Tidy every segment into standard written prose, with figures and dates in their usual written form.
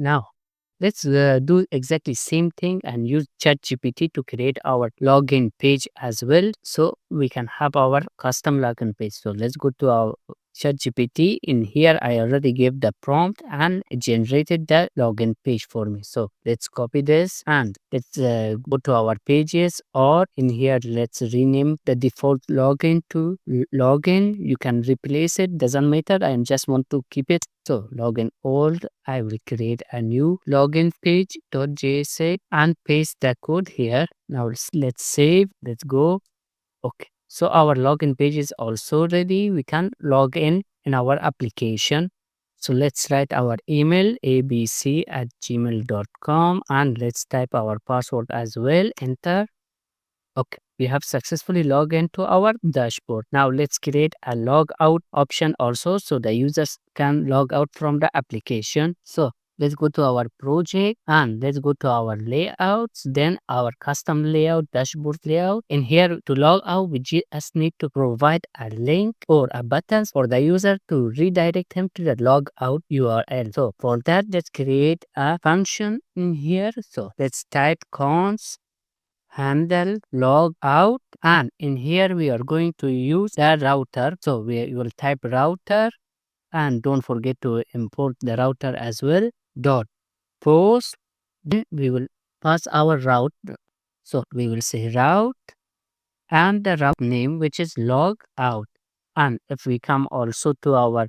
Now let's do exactly same thing and use ChatGPT to create our login page as well, so we can have our custom login page. So let's go to our ChatGPT. In here, I already gave the prompt and it generated the login page for me. So let's copy this and let's go to our pages, or in here, let's rename the default login to login. You can replace it, doesn't matter. I just want to keep it. So login old, I will create a new login page.js and paste the code here. Now let's save. Let's go. Okay. So our login page is also ready. We can log in our application. So let's write our email abc@gmail.com and let's type our password as well. Enter. Okay, we have successfully logged into our dashboard. Now let's create a log out option also so the users can log out from the application. So let's go to our project and let's go to our layouts, then our custom layout, dashboard layout. In here to log out, we just need to provide a link or a button for the user to redirect him to the log out URL. So for that, let's create a function in here. So let's type cons handle log out, and in here we are going to use the router. So we will type router and don't forget to import the router as well. Dot post, then we will pass our route. So we will say route and the route name, which is log out. And if we come also to our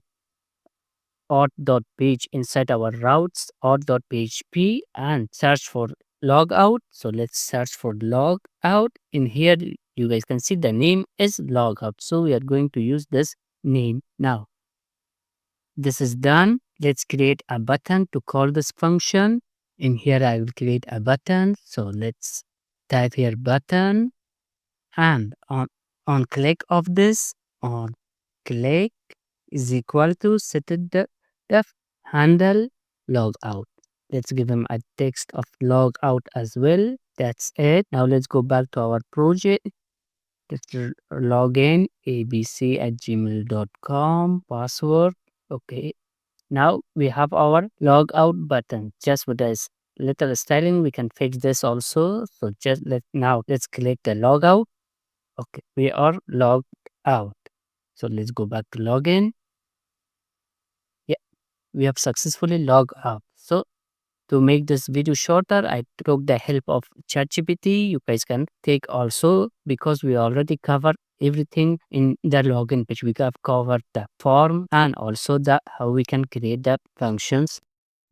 auth.page inside our routes auth.php and search for log out. So let's search for log out. In here, you guys can see the name is log out. So we are going to use this name. Now, this is done. Let's create a button to call this function. In here, I will create a button. So let's type here button, and on click of this, on click is equal to set it the def handle log out. Let's give him a text of log out as well. That's it. Now let's go back to our project. Let's log in abc@gmail.com password. Okay. Now we have our log out button. Just with this little styling, we can fix this also. So just let's click the log out. Okay, we are logged out. So let's go back to login. Yeah, we have successfully logged out. So to make this video shorter, I took the help of ChatGPT. You guys can take also, because we already covered everything in the login page. We have covered the form and also the how we can create the functions.